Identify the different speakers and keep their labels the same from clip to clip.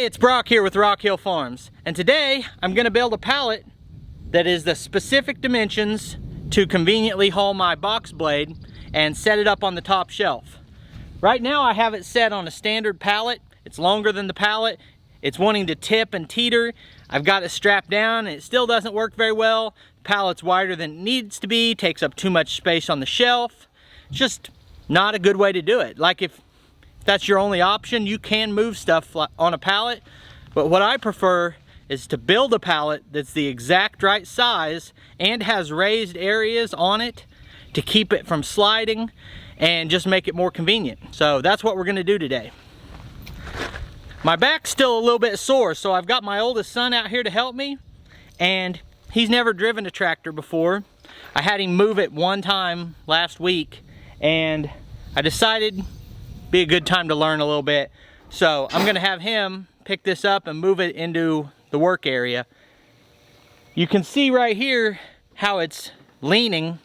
Speaker 1: Hey, it's Brock here with Rock Hill Farms, and today I'm going to build a pallet that is the specific dimensions to conveniently haul my box blade and set it up on the top shelf. Right now I have it set on a standard pallet. It's longer than the pallet. It's wanting to tip and teeter. I've got it strapped down and it still doesn't work very well. The pallet's wider than it needs to be, takes up too much space on the shelf. It's just not a good way to do it. Like if that's your only option, you can move stuff on a pallet, but what I prefer is to build a pallet that's the exact right size and has raised areas on it to keep it from sliding and just make it more convenient. So that's what we're going to do today. My back's still a little bit sore, so I've got my oldest son out here to help me, and he's never driven a tractor before. I had him move it one time last week, and I decided be a good time to learn a little bit. So I'm gonna have him pick this up and move it into the work area. You can see right here how it's leaning,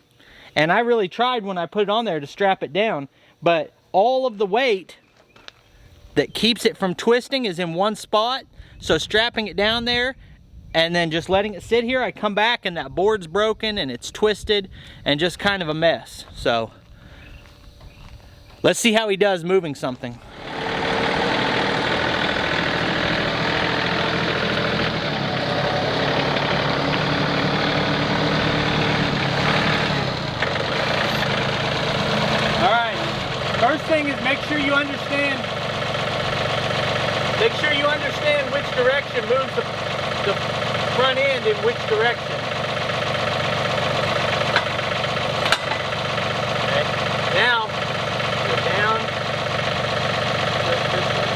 Speaker 1: and I really tried when I put it on there to strap it down, but all of the weight that keeps it from twisting is in one spot. So strapping it down there and then just letting it sit here, I come back and that board's broken and it's twisted and just kind of a mess. So let's see how he does moving something. All right, first thing is make sure you understand which direction moves the front end in which direction. Okay. Now, go down, twist this way.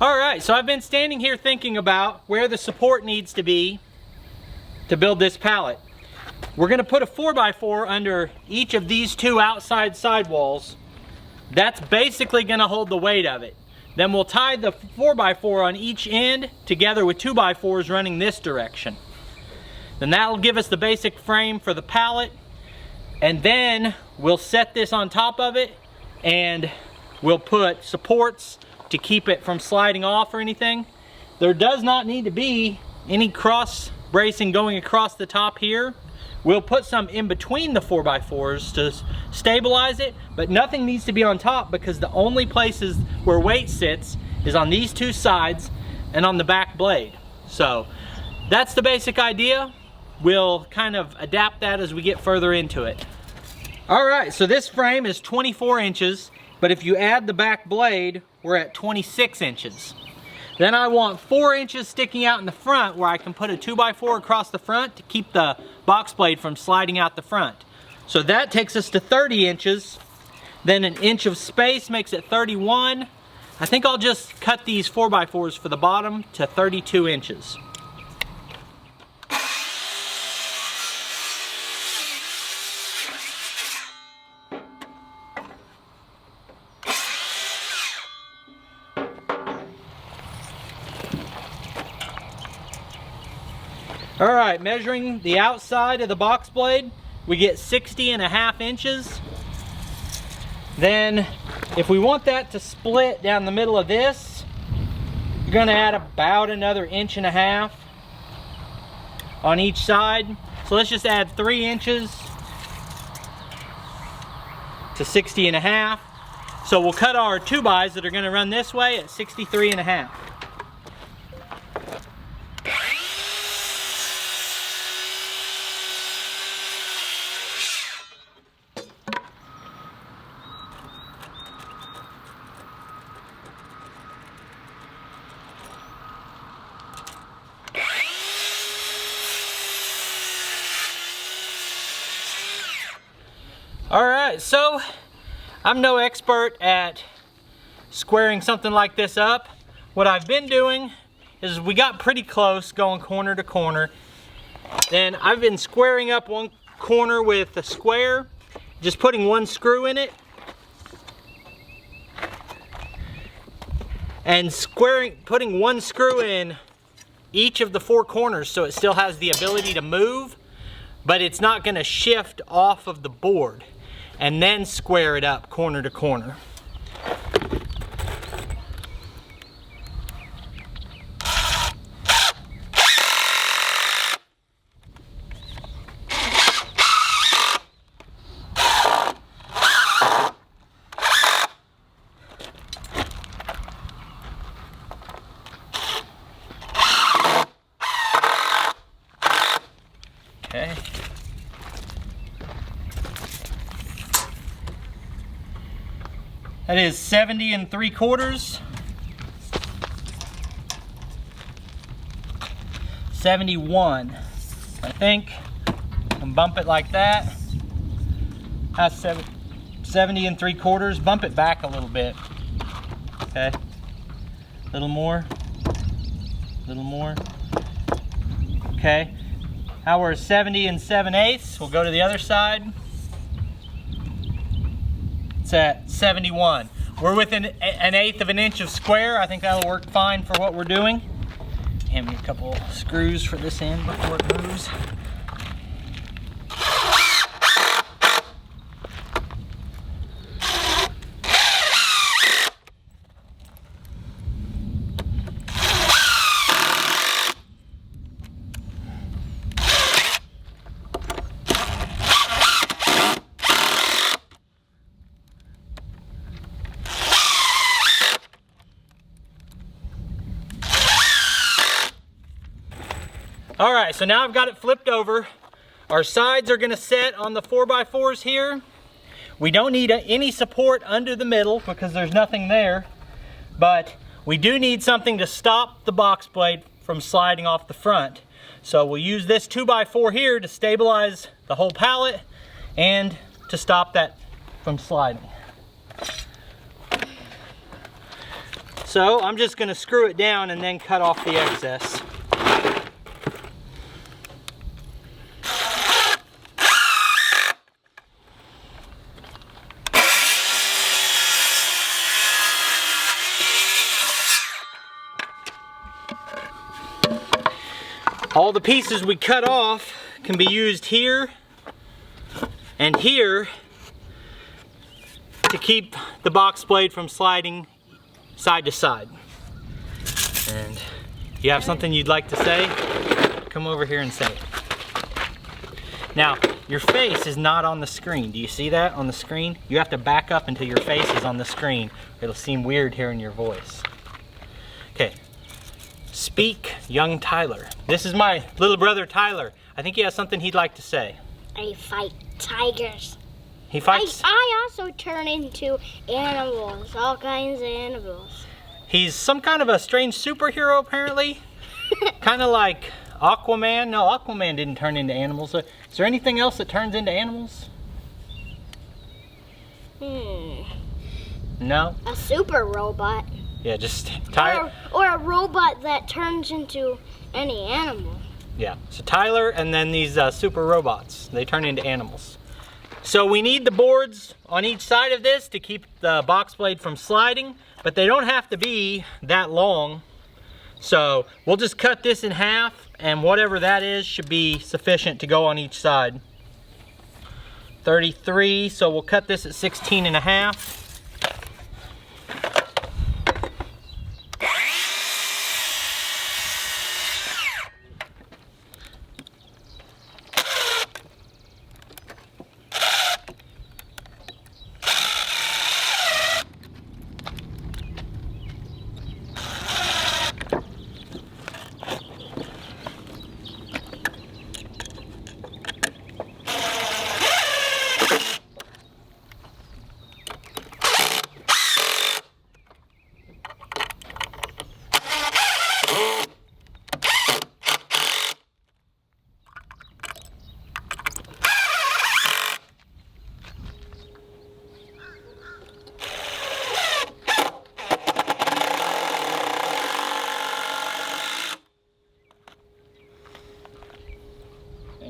Speaker 1: Alright, so I've been standing here thinking about where the support needs to be to build this pallet. We're going to put a 4x4 under each of these two outside sidewalls. That's basically going to hold the weight of it. Then we'll tie the 4x4 on each end together with 2x4s running this direction. Then that'll give us the basic frame for the pallet. And then we'll set this on top of it and we'll put supports to keep it from sliding off or anything. There does not need to be any cross bracing going across the top here. We'll put some in between the 4x4s to stabilize it, but nothing needs to be on top because the only places where weight sits is on these two sides and on the back blade. So that's the basic idea. We'll kind of adapt that as we get further into it. All right, so this frame is 24 inches, but if you add the back blade, we're at 26 inches. Then I want 4 inches sticking out in the front where I can put a 2x4 across the front to keep the box blade from sliding out the front. So that takes us to 30 inches. Then an inch of space makes it 31. I think I'll just cut these 4x4s for the bottom to 32 inches. All right, measuring the outside of the box blade, we get 60.5 inches. Then if we want that to split down the middle of this, you're gonna add about another 1.5 inches on each side. So let's just add 3 inches to 60.5. So we'll cut our 2x that are gonna run this way at 63.5. Alright, so I'm no expert at squaring something like this up. What I've been doing is we got pretty close going corner to corner. Then I've been squaring up one corner with a square, just putting one screw in it. And putting one screw in each of the four corners so it still has the ability to move, but it's not going to shift off of the board. And then square it up corner to corner. Okay. That is 70 3/4. 71, I think. And bump it like that. That's 70 3/4. Bump it back a little bit. Okay. A little more. A little more. Okay. Now we're 70 7/8. We'll go to the other side. It's at 71. We're within an eighth of an inch of square. I think that'll work fine for what we're doing. Hand me a couple screws for this end before it moves. All right, so now I've got it flipped over. Our sides are gonna set on the 4x4s here. We don't need any support under the middle because there's nothing there, but we do need something to stop the box blade from sliding off the front. So we'll use this 2x4 here to stabilize the whole pallet and to stop that from sliding. So I'm just gonna screw it down and then cut off the excess. All the pieces we cut off can be used here and here to keep the box blade from sliding side to side. And if you have something you'd like to say, come over here and say it. Now, your face is not on the screen. Do you see that on the screen? You have to back up until your face is on the screen. It'll seem weird hearing your voice. Okay. Speak, young Tyler. This is my little brother Tyler. I think he has something he'd like to say.
Speaker 2: I fight tigers.
Speaker 1: He fights?
Speaker 2: I also turn into animals, all kinds of animals.
Speaker 1: He's some kind of a strange superhero apparently. Kind of like Aquaman. No, Aquaman didn't turn into animals. Is there anything else that turns into animals? No?
Speaker 2: A super robot.
Speaker 1: Yeah, just Tyler.
Speaker 2: Or a robot that turns into any animal.
Speaker 1: Yeah, so Tyler and then these super robots. They turn into animals. So we need the boards on each side of this to keep the box blade from sliding, but they don't have to be that long. So we'll just cut this in half, and whatever that is should be sufficient to go on each side. 33, so we'll cut this at 16 and a half.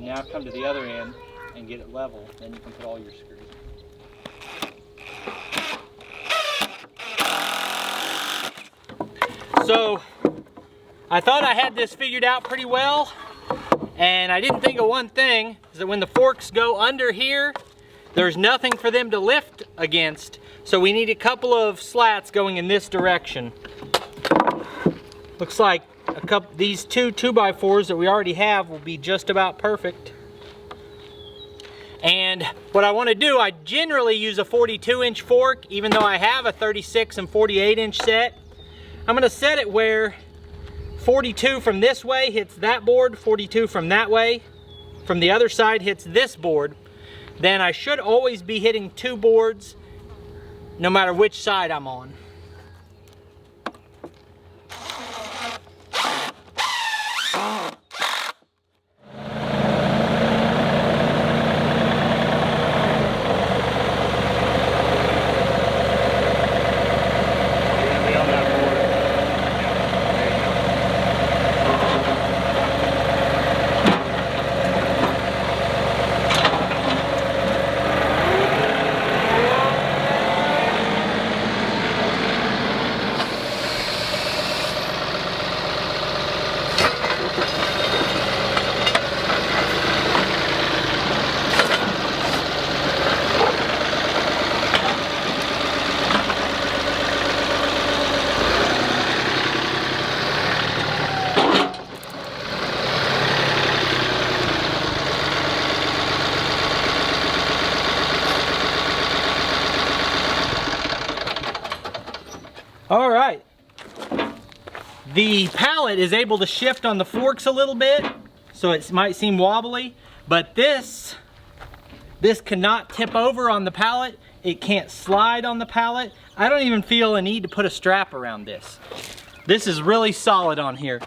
Speaker 1: And now come to the other end and get it level, then you can put all your screws. So I thought I had this figured out pretty well, and I didn't think of one thing, is that when the forks go under here, there's nothing for them to lift against, so we need a couple of slats going in this direction. Looks like these two 2x4s that we already have will be just about perfect. And what I want to do, I generally use a 42-inch fork, even though I have a 36 and 48-inch set. I'm going to set it where 42 from this way hits that board, 42 from that way, from the other side hits this board. Then I should always be hitting two boards, no matter which side I'm on. All right, the pallet is able to shift on the forks a little bit, so it might seem wobbly, but this cannot tip over on the pallet. It can't slide on the pallet. I don't even feel a need to put a strap around this. This is really solid on here.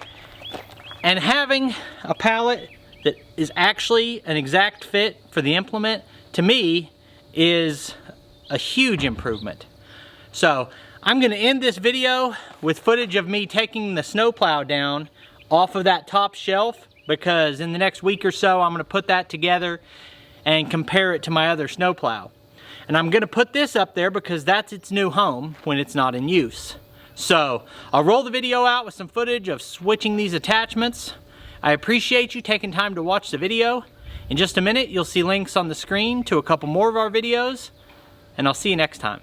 Speaker 1: And having a pallet that is actually an exact fit for the implement, to me, is a huge improvement. So I'm gonna end this video with footage of me taking the snowplow down off of that top shelf, because in the next week or so I'm gonna put that together and compare it to my other snowplow. And I'm gonna put this up there because that's its new home when it's not in use. So I'll roll the video out with some footage of switching these attachments. I appreciate you taking time to watch the video. In just a minute, you'll see links on the screen to a couple more of our videos, and I'll see you next time.